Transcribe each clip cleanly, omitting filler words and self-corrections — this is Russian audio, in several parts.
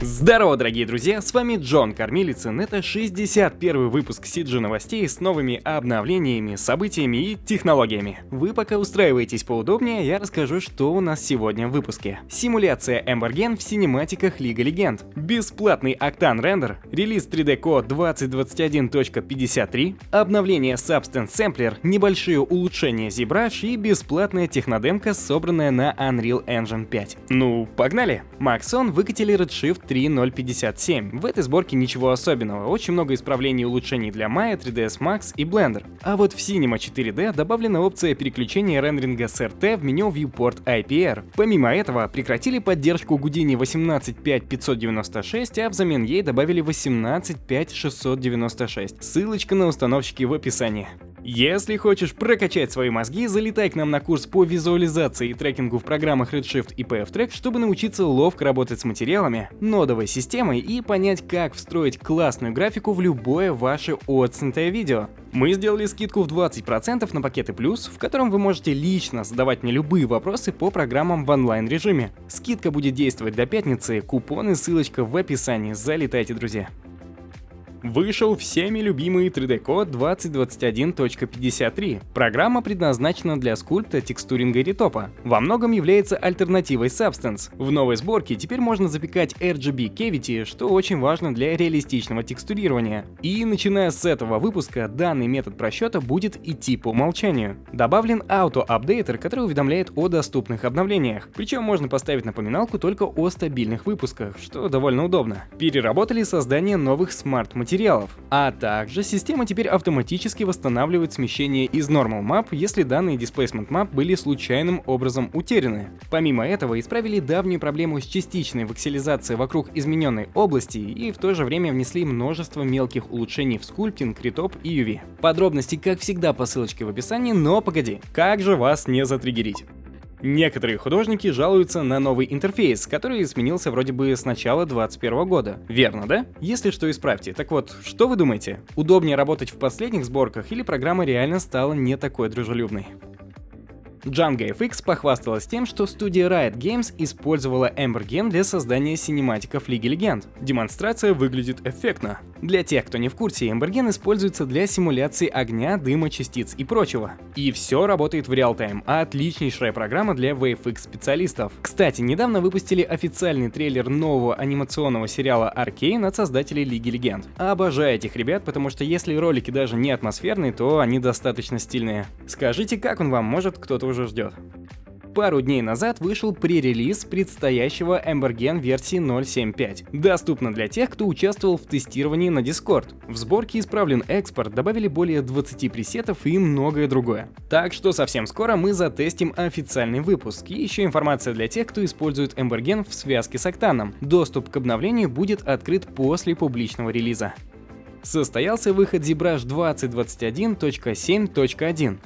Здорово, дорогие друзья, с вами Джон Кормилицын, это 61-й выпуск CG новостей с новыми обновлениями, событиями и технологиями. Вы пока устраиваетесь поудобнее, я расскажу, что у нас сегодня в выпуске. Симуляция Embergen в синематиках Лига Легенд, бесплатный Octane рендер, релиз 3D Code 2021.53, обновление Substance Sampler, небольшие улучшения ZBrush и бесплатная технодемка, собранная на Unreal Engine 5. Ну, погнали! Maxon выкатили Redshift 3.0.57. В этой сборке ничего особенного, очень много исправлений и улучшений для Maya, 3ds Max и Blender. А вот в Cinema 4D добавлена опция переключения рендеринга с RT в меню Viewport IPR. Помимо этого, прекратили поддержку Houdini 18.5.596, а взамен ей добавили 18.5.696. Ссылочка на установщики в описании. Если хочешь прокачать свои мозги, залетай к нам на курс по визуализации и трекингу в программах Redshift и PFTrack, чтобы научиться ловко работать с материалами, нодовой системой и понять, как встроить классную графику в любое ваше отснятое видео. Мы сделали скидку в 20% на пакеты плюс, в котором вы можете лично задавать мне любые вопросы по программам в онлайн-режиме. Скидка будет действовать до пятницы, купон и ссылочка в описании, залетайте, друзья. Вышел всеми любимый 3D Code 2021.53. Программа предназначена для скульпта, текстуринга и ретопа. Во многом является альтернативой Substance. В новой сборке теперь можно запекать RGB Cavity, что очень важно для реалистичного текстурирования. И начиная с этого выпуска, данный метод просчета будет идти по умолчанию. Добавлен Auto-апдейтер, который уведомляет о доступных обновлениях. Причем можно поставить напоминалку только о стабильных выпусках, что довольно удобно. Переработали создание новых смарт-материалов. А также система теперь автоматически восстанавливает смещение из Normal Map, если данные Displacement Map были случайным образом утеряны. Помимо этого, исправили давнюю проблему с частичной вокселизацией вокруг измененной области и в то же время внесли множество мелких улучшений в скульптинг, ретоп и UV. Подробности, как всегда, по ссылочке в описании, но погоди, как же вас не затриггерить? Некоторые художники жалуются на новый интерфейс, который сменился вроде бы с начала 2021 года. Верно, да? Если что, исправьте. Так вот, что вы думаете? Удобнее работать в последних сборках или программа реально стала не такой дружелюбной? Django FX похвасталась тем, что студия Riot Games использовала Embergen для создания синематиков Лиги Легенд. Демонстрация выглядит эффектно. Для тех, кто не в курсе, Embergen используется для симуляции огня, дыма, частиц и прочего. И все работает в реал-тайм, отличнейшая программа для VFX специалистов. Кстати, недавно выпустили официальный трейлер нового анимационного сериала Arcane от создателей Лиги Легенд. Обожаю этих ребят, потому что если ролики даже не атмосферные, то они достаточно стильные. Скажите, как он вам, может кто-то уже ждет? Пару дней назад вышел пререлиз предстоящего Embergen версии 0.7.5. Доступно для тех, кто участвовал в тестировании на Discord. В сборке исправлен экспорт, добавили более 20 пресетов и многое другое. Так что совсем скоро мы затестим официальный выпуск. И еще информация для тех, кто использует Embergen в связке с Octane. Доступ к обновлению будет открыт после публичного релиза. Состоялся выход ZBrush 2021.7.1.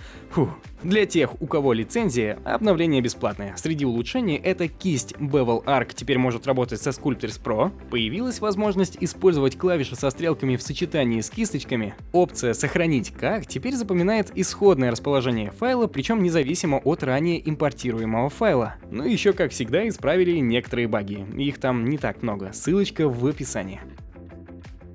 Для тех, у кого лицензия, обновление бесплатное. Среди улучшений это кисть Bevel Arc теперь может работать со Sculptris Pro, появилась возможность использовать клавиши со стрелками в сочетании с кисточками, опция «Сохранить как» теперь запоминает исходное расположение файла, причем независимо от ранее импортируемого файла. Ну и еще, как всегда, исправили некоторые баги, их там не так много, ссылочка в описании.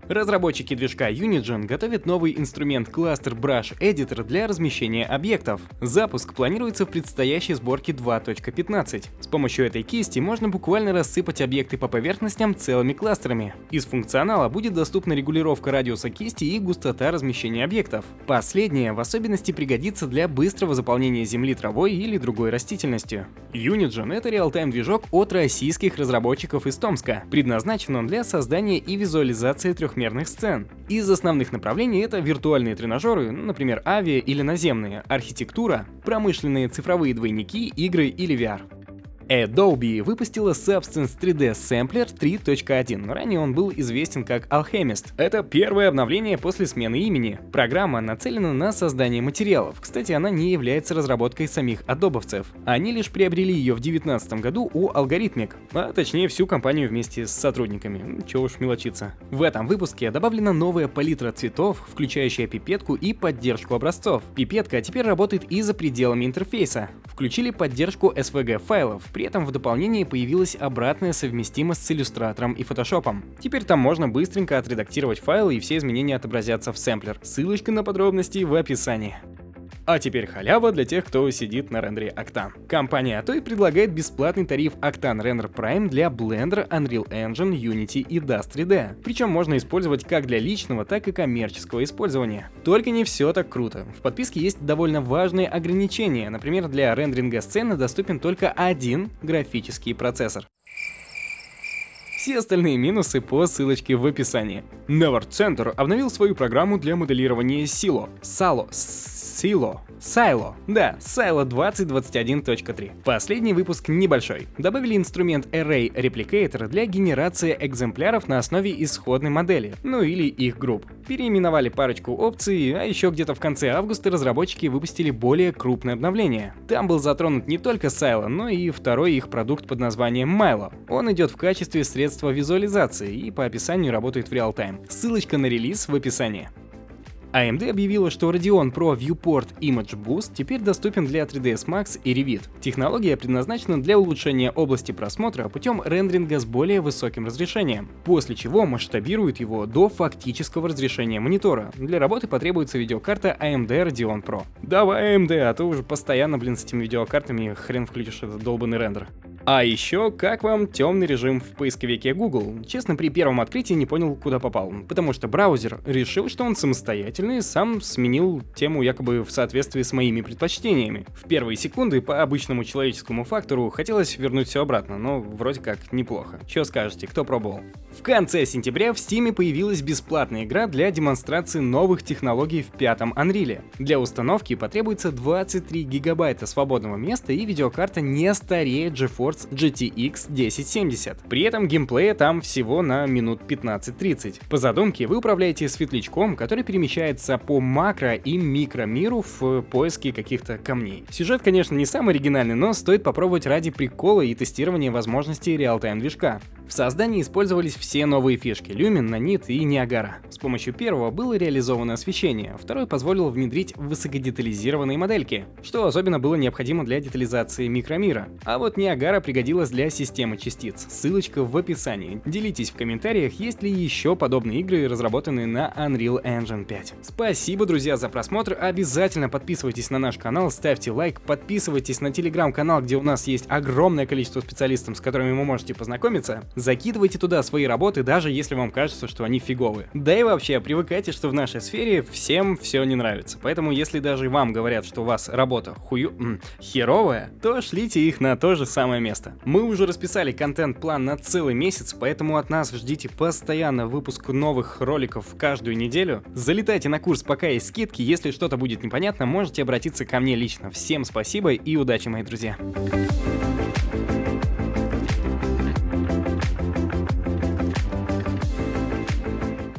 Разработчики движка Unigine готовят новый инструмент Cluster Brush Editor для размещения объектов. Запуск планируется в предстоящей сборке 2.15. С помощью этой кисти можно буквально рассыпать объекты по поверхностям целыми кластерами. Из функционала будет доступна регулировка радиуса кисти и густота размещения объектов. Последнее в особенности пригодится для быстрого заполнения земли травой или другой растительностью. Unigine — это реал-тайм движок от российских разработчиков из Томска. Предназначен он для создания и визуализации трехмерных сцен. Из основных направлений это виртуальные тренажеры, например, авиа или наземные, архитектура, промышленные цифровые двойники, игры или VR. Adobe выпустила Substance 3D Sampler 3.1, ранее он был известен как Alchemist. Это первое обновление после смены имени. Программа нацелена на создание материалов, кстати, она не является разработкой самих адобовцев. Они лишь приобрели ее в 2019 году у Algorithmic, а точнее всю компанию вместе с сотрудниками, чего уж мелочиться. В этом выпуске добавлена новая палитра цветов, включающая пипетку и поддержку образцов. Пипетка теперь работает и за пределами интерфейса. Включили поддержку SVG файлов, При этом в дополнении появилась обратная совместимость с иллюстратором и фотошопом. Теперь там можно быстренько отредактировать файлы, и все изменения отобразятся в сэмплер. Ссылочка на подробности в описании. А теперь халява для тех, кто сидит на рендере Octane. Компания Atoy предлагает бесплатный тариф Octane Render Prime для Blender, Unreal Engine, Unity и Dust 3D. Причем можно использовать как для личного, так и коммерческого использования. Только не все так круто. В подписке есть довольно важные ограничения. Например, для рендеринга сцены доступен только один графический процессор. Все остальные минусы по ссылочке в описании. Nevart Center обновил свою программу для моделирования Silo. Да, Silo 2021.3. Последний выпуск небольшой. Добавили инструмент Array Replicator для генерации экземпляров на основе исходной модели, ну или их групп. Переименовали парочку опций, а еще где-то в конце августа разработчики выпустили более крупное обновление. Там был затронут не только Silo, но и второй их продукт под названием Milo. Он идет в качестве средства визуализации и по описанию работает в реал-тайм. Ссылочка на релиз в описании. AMD объявила, что Radeon Pro Viewport Image Boost теперь доступен для 3ds Max и Revit. Технология предназначена для улучшения области просмотра путем рендеринга с более высоким разрешением, после чего масштабирует его до фактического разрешения монитора. Для работы потребуется видеокарта AMD Radeon Pro. Давай AMD, а то уже постоянно, с этими видеокартами хрен включишь этот долбанный рендер. А еще, как вам темный режим в поисковике Google? Честно, при первом открытии не понял, куда попал, потому что браузер решил, что он самостоятельный и сам сменил тему якобы в соответствии с моими предпочтениями. В первые секунды по обычному человеческому фактору хотелось вернуть все обратно, но вроде как неплохо. Че скажете, кто пробовал? В конце сентября в Steam появилась бесплатная игра для демонстрации новых технологий в пятом Unreal. Для установки потребуется 23 гигабайта свободного места и видеокарта не старее GeForce GTX 1070. При этом геймплея там всего на минут 15-30. По задумке вы управляете светлячком, который перемещается по макро- и микромиру в поиске каких-то камней. Сюжет, конечно, не самый оригинальный, но стоит попробовать ради прикола и тестирования возможностей реал-тайм движка. В создании использовались все новые фишки — Lumen, Nanit и Niagara. С помощью первого было реализовано освещение, второй позволил внедрить высокодетализированные модельки, что особенно было необходимо для детализации микромира. А вот Niagara пригодилась для системы частиц. Ссылочка в описании. Делитесь в комментариях, есть ли еще подобные игры, разработанные на Unreal Engine 5. Спасибо, друзья, за просмотр. Обязательно подписывайтесь на наш канал, ставьте лайк, подписывайтесь на телеграм-канал, где у нас есть огромное количество специалистов, с которыми вы можете познакомиться. Закидывайте туда свои работы, даже если вам кажется, что они фиговые. Да и вообще, привыкайте, что в нашей сфере всем все не нравится. Поэтому, если даже вам говорят, что у вас работа херовая, то шлите их на то же самое место. Мы уже расписали контент-план на целый месяц, поэтому от нас ждите постоянно выпуск новых роликов каждую неделю. Залетайте на курс, пока есть скидки. Если что-то будет непонятно, можете обратиться ко мне лично. Всем спасибо и удачи, мои друзья.